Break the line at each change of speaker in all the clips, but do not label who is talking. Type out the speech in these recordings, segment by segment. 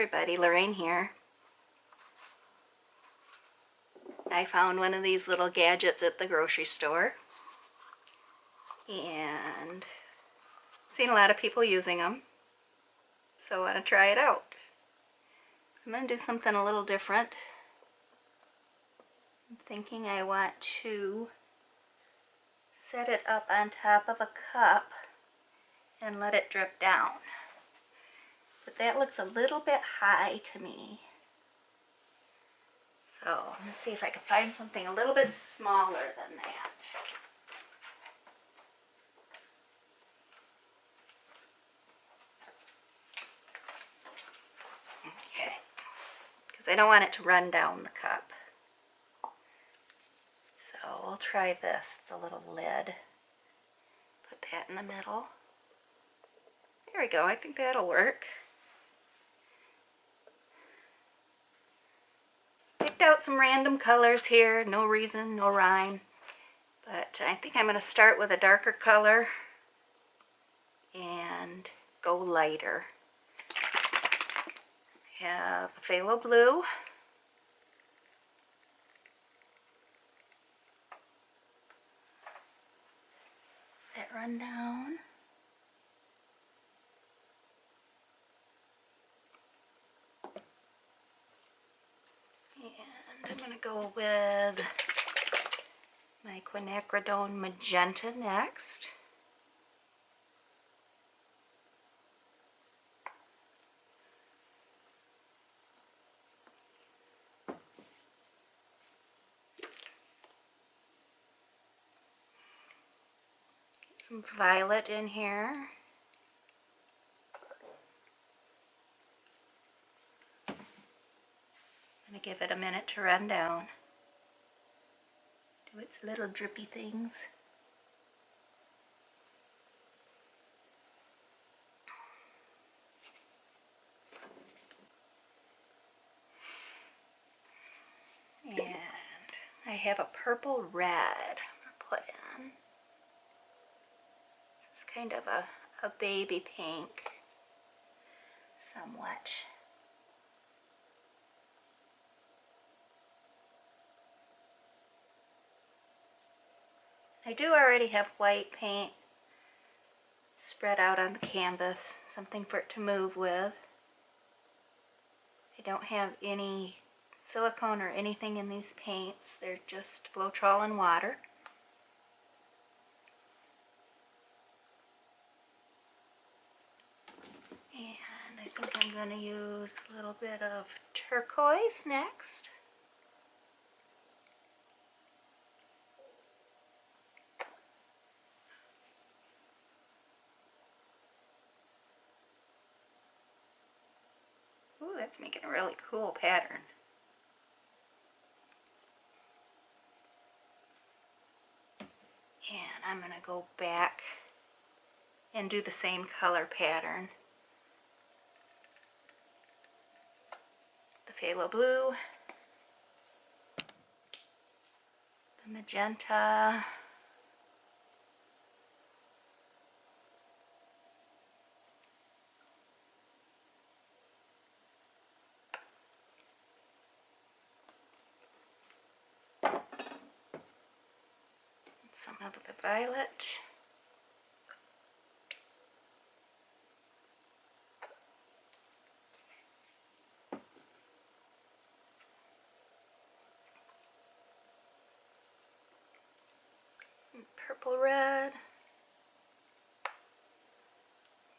everybody, Lorraine here. I found one of these little gadgets at the grocery store and seen a lot of people using them, so I want to try it out. I'm going to do something a little different. I'm thinking I want to set it up on top of a cup and let it drip down. But that looks a little bit high to me. So I'm going to see if I can find something a little bit smaller than that. Okay, because I don't want it to run down the cup. So we'll try this. It's a little lid. Put that in the middle. There we go. I think that'll work. Picked out some random colors here. No reason, no rhyme. But I think I'm going to start with a darker color and go lighter. I have a phthalo blue. That run down. And I'm going to go with my Quinacridone Magenta next. Get some violet in here. I'm going to give it a minute to run down. Do its little drippy things. And I have a purple red I'm going to put in. This is kind of a baby pink, somewhat. I do already have white paint spread out on the canvas, something for it to move with. I don't have any silicone or anything in these paints. They're just Floetrol and water. And I think I'm going to use a little bit of turquoise next. Ooh, that's making a really cool pattern. And I'm going to go back and do the same color pattern. The phthalo blue, the magenta, some of the violet. And purple red.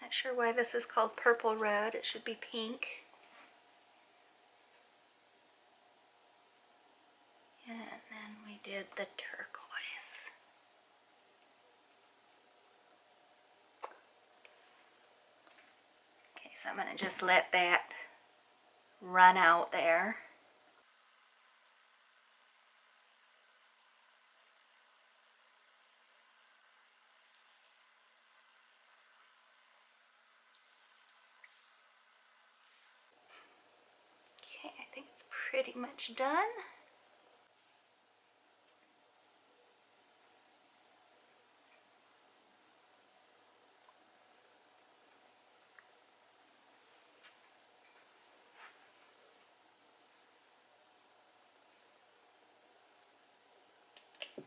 Not sure why this is called purple red. It should be pink. And then we did the turquoise. Okay, so I'm going to just let that run out there. Okay, I think it's pretty much done.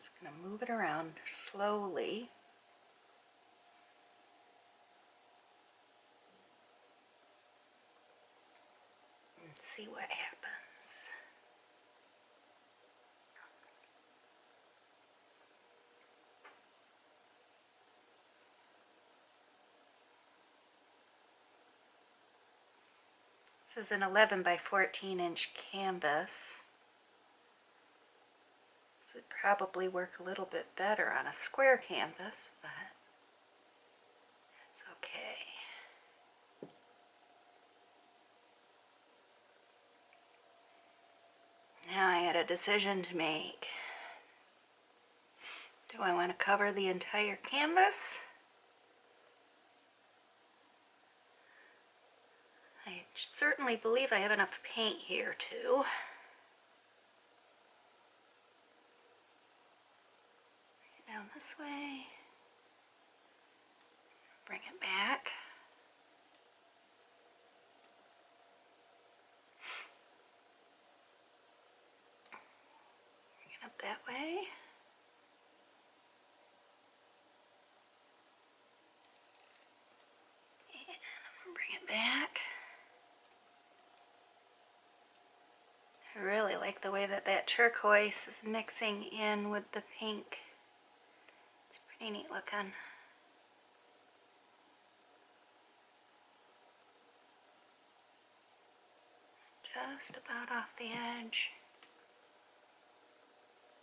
Just going to move it around slowly. And see what happens. This is an 11 by 14 inch canvas. This would probably work a little bit better on a square canvas, but it's okay. Now I got a decision to make. Do I want to cover the entire canvas? I certainly believe I have enough paint here too. Down this way. Bring it back. Bring it up that way. And I'm going to bring it back. I really like the way that that turquoise is mixing in with the pink. It's pretty neat looking. Just about off the edge.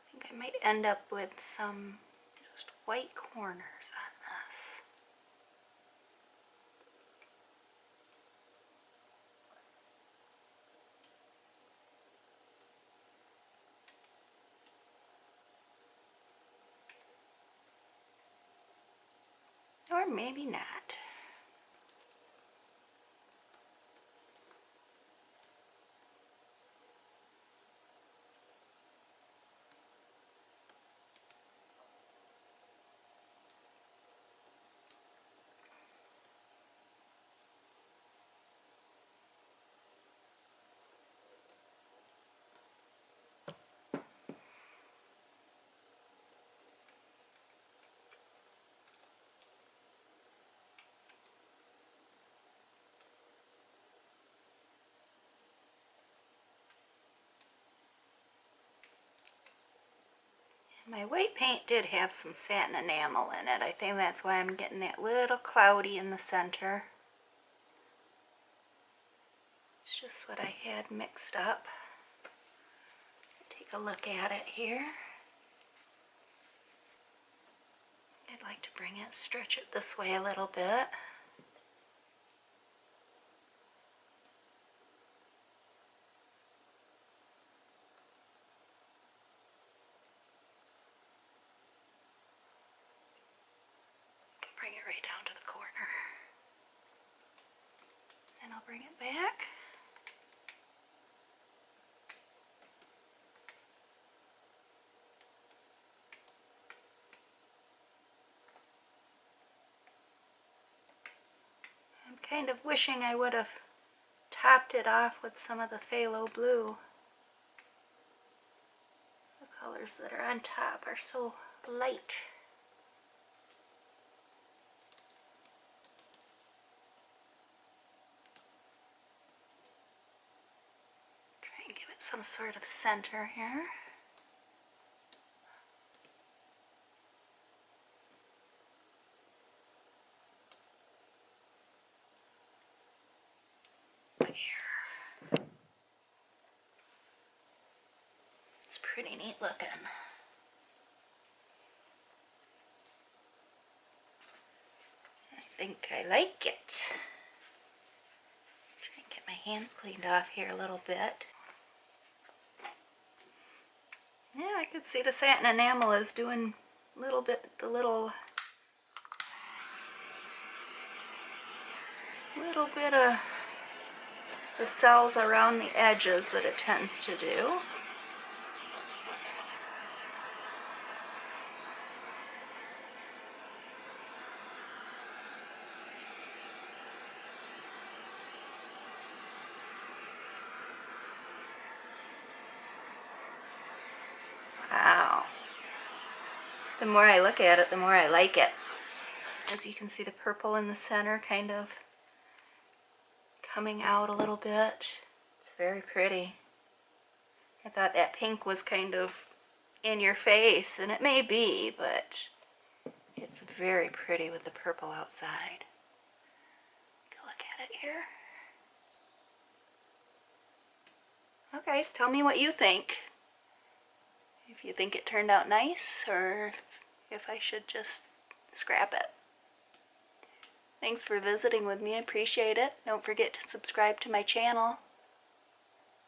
I think I might end up with some just white corners on this. Or maybe not. My white paint did have some satin enamel in it. I think that's why I'm getting that little cloudy in the center. It's just what I had mixed up. Take a look at it here. I'd like to bring it, stretch it this way a little bit. Bring it right down to the corner. And I'll bring it back. I'm kind of wishing I would have topped it off with some of the phthalo blue. The colors that are on top are so light. Try and give it some sort of center here. It's pretty neat looking. I think I like it. Try and get my hands cleaned off here a little bit. Yeah, I could see the satin enamel is doing a little bit, the little bit of the cells around the edges that it tends to do. Wow. The more I look at it, the more I like it. As you can see, the purple in the center kind of coming out a little bit. It's very pretty. I thought that pink was kind of in your face, and it may be, but it's very pretty with the purple outside. Take a look at it here. Well, guys, tell me what you think. If you think it turned out nice, or if I should just scrap it. Thanks for visiting with me. I appreciate it. Don't forget to subscribe to my channel.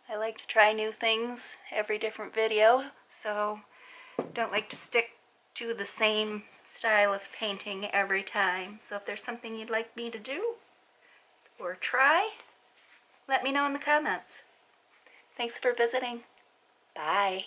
I like to try new things every different video, so don't like to stick to the same style of painting every time. So if there's something you'd like me to do or try, let me know in the comments. Thanks for visiting. Bye.